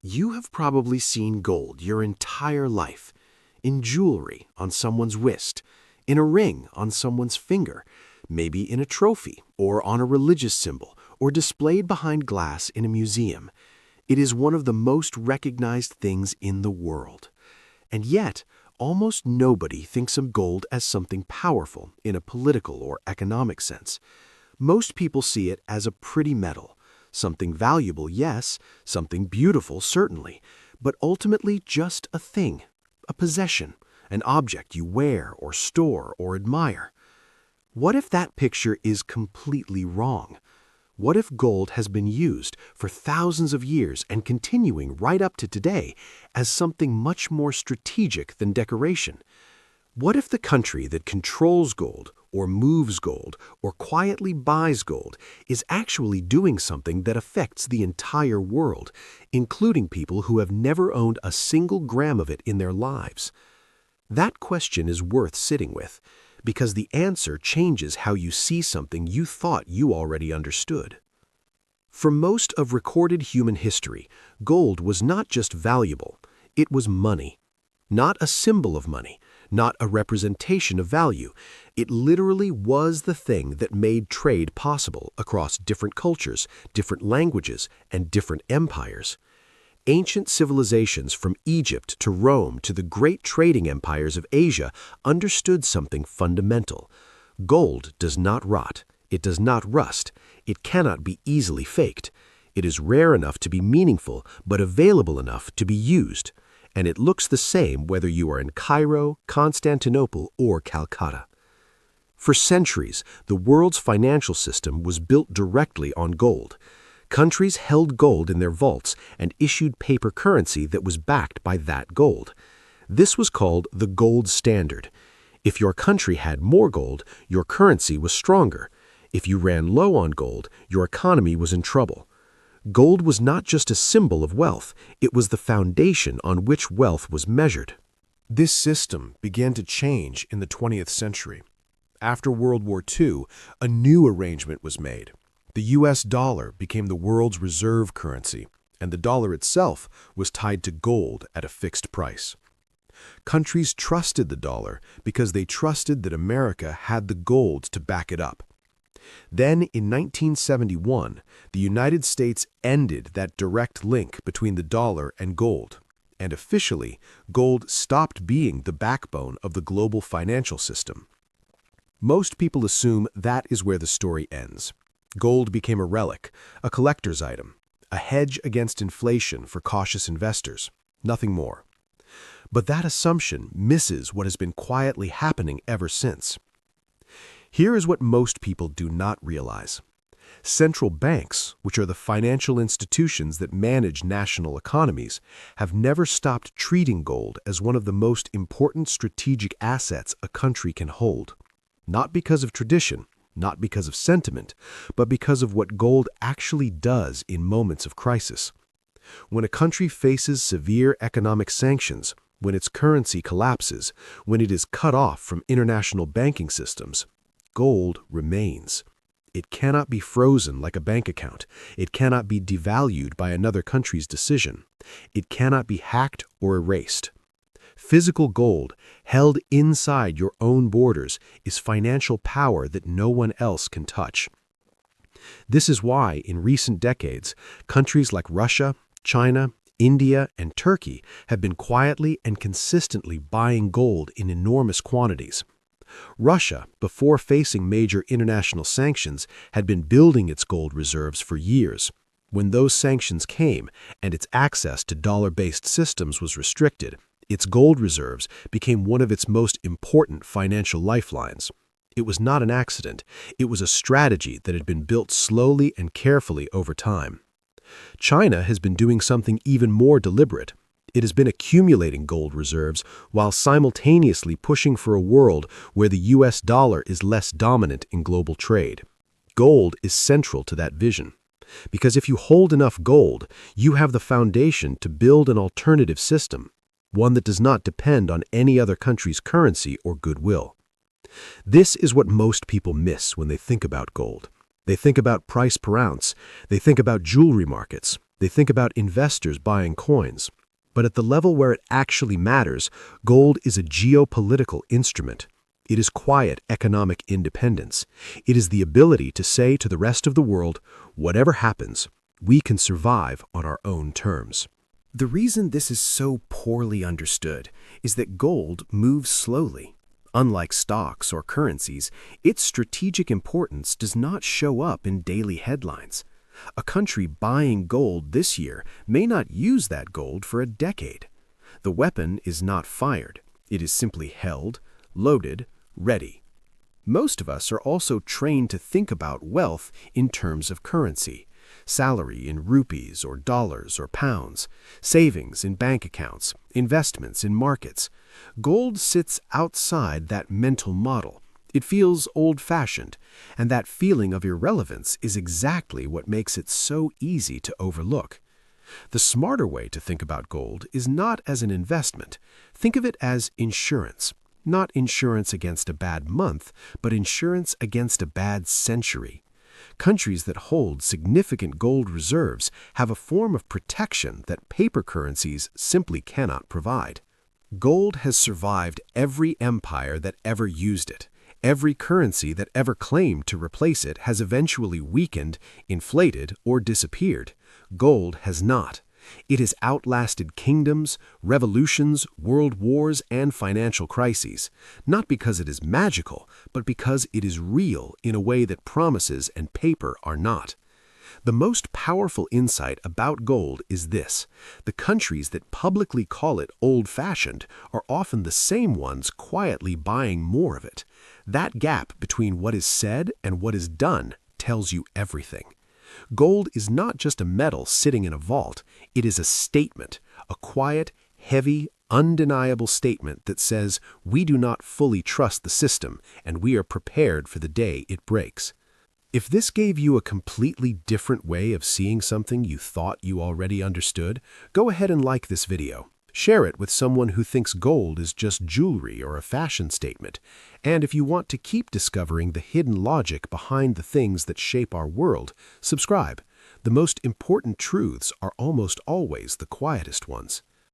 You have probably seen gold your entire life, in jewelry on someone's wrist, in a ring on someone's finger, maybe in a trophy or on a religious symbol, or displayed behind glass in a museum. It is one of the most recognized things in the world. And yet, almost nobody thinks of gold as something powerful in a political or economic sense. Most people see it as a pretty metal. Something valuable, yes, something beautiful, certainly, but ultimately just a thing, a possession, an object you wear or store or admire. What if that picture is completely wrong? What if gold has been used for thousands of years and continuing right up to today as something much more strategic than decoration? What if the country that controls gold, or moves gold, or quietly buys gold is actually doing something that affects the entire world, including people who have never owned a single gram of it in their lives? That question is worth sitting with, because the answer changes how you see something you thought you already understood. For most of recorded human history, gold was not just valuable, it was money. Not a symbol of money, not a representation of value. It literally was the thing that made trade possible across different cultures, different languages, and different empires. Ancient civilizations from Egypt to Rome to the great trading empires of Asia understood something fundamental. Gold does not rot. It does not rust. It cannot be easily faked. It is rare enough to be meaningful, but available enough to be used. And it looks the same whether you are in Cairo, Constantinople, or Calcutta. For centuries, the world's financial system was built directly on gold. Countries held gold in their vaults and issued paper currency that was backed by that gold. This was called the gold standard. If your country had more gold, your currency was stronger. If you ran low on gold, your economy was in trouble. Gold was not just a symbol of wealth, it was the foundation on which wealth was measured. This system began to change in the 20th century. After World War II, a new arrangement was made. The US dollar became the world's reserve currency, and the dollar itself was tied to gold at a fixed price. Countries trusted the dollar because they trusted that America had the gold to back it up. Then, in 1971, the United States ended that direct link between the dollar and gold, and officially, gold stopped being the backbone of the global financial system. Most people assume that is where the story ends. Gold became a relic, a collector's item, a hedge against inflation for cautious investors, nothing more. But that assumption misses what has been quietly happening ever since. Here is what most people do not realize. Central banks, which are the financial institutions that manage national economies, have never stopped treating gold as one of the most important strategic assets a country can hold. Not because of tradition, not because of sentiment, but because of what gold actually does in moments of crisis. When a country faces severe economic sanctions, when its currency collapses, when it is cut off from international banking systems, gold remains. It cannot be frozen like a bank account. It cannot be devalued by another country's decision. It cannot be hacked or erased. Physical gold, held inside your own borders, is financial power that no one else can touch. This is why, in recent decades, countries like Russia, China, India, and Turkey have been quietly and consistently buying gold in enormous quantities. Russia, before facing major international sanctions, had been building its gold reserves for years. When those sanctions came and its access to dollar-based systems was restricted, its gold reserves became one of its most important financial lifelines. It was not an accident. It was a strategy that had been built slowly and carefully over time. China has been doing something even more deliberate. It has been accumulating gold reserves while simultaneously pushing for a world where the US dollar is less dominant in global trade. Gold is central to that vision. Because if you hold enough gold, you have the foundation to build an alternative system, one that does not depend on any other country's currency or goodwill. This is what most people miss when they think about gold. They think about price per ounce. They think about jewelry markets. They think about investors buying coins. But at the level where it actually matters, gold is a geopolitical instrument. It is quiet economic independence. It is the ability to say to the rest of the world, whatever happens, we can survive on our own terms. The reason this is so poorly understood is that gold moves slowly. Unlike stocks or currencies, its strategic importance does not show up in daily headlines. A country buying gold this year may not use that gold for a decade. The weapon is not fired. It is simply held, loaded, ready. Most of us are also trained to think about wealth in terms of currency. Salary in rupees or dollars or pounds, savings in bank accounts, investments in markets. Gold sits outside that mental model. It feels old-fashioned, and that feeling of irrelevance is exactly what makes it so easy to overlook. The smarter way to think about gold is not as an investment. Think of it as insurance. Not insurance against a bad month, but insurance against a bad century. Countries that hold significant gold reserves have a form of protection that paper currencies simply cannot provide. Gold has survived every empire that ever used it. Every currency that ever claimed to replace it has eventually weakened, inflated, or disappeared. Gold has not. It has outlasted kingdoms, revolutions, world wars, and financial crises, not because it is magical, but because it is real in a way that promises and paper are not. The most powerful insight about gold is this: the countries that publicly call it old-fashioned are often the same ones quietly buying more of it. That gap between what is said and what is done tells you everything. Gold is not just a metal sitting in a vault. It is a statement, a quiet, heavy, undeniable statement that says we do not fully trust the system and we are prepared for the day it breaks. If this gave you a completely different way of seeing something you thought you already understood, go ahead and like this video. Share it with someone who thinks gold is just jewelry or a fashion statement. And if you want to keep discovering the hidden logic behind the things that shape our world, subscribe. The most important truths are almost always the quietest ones.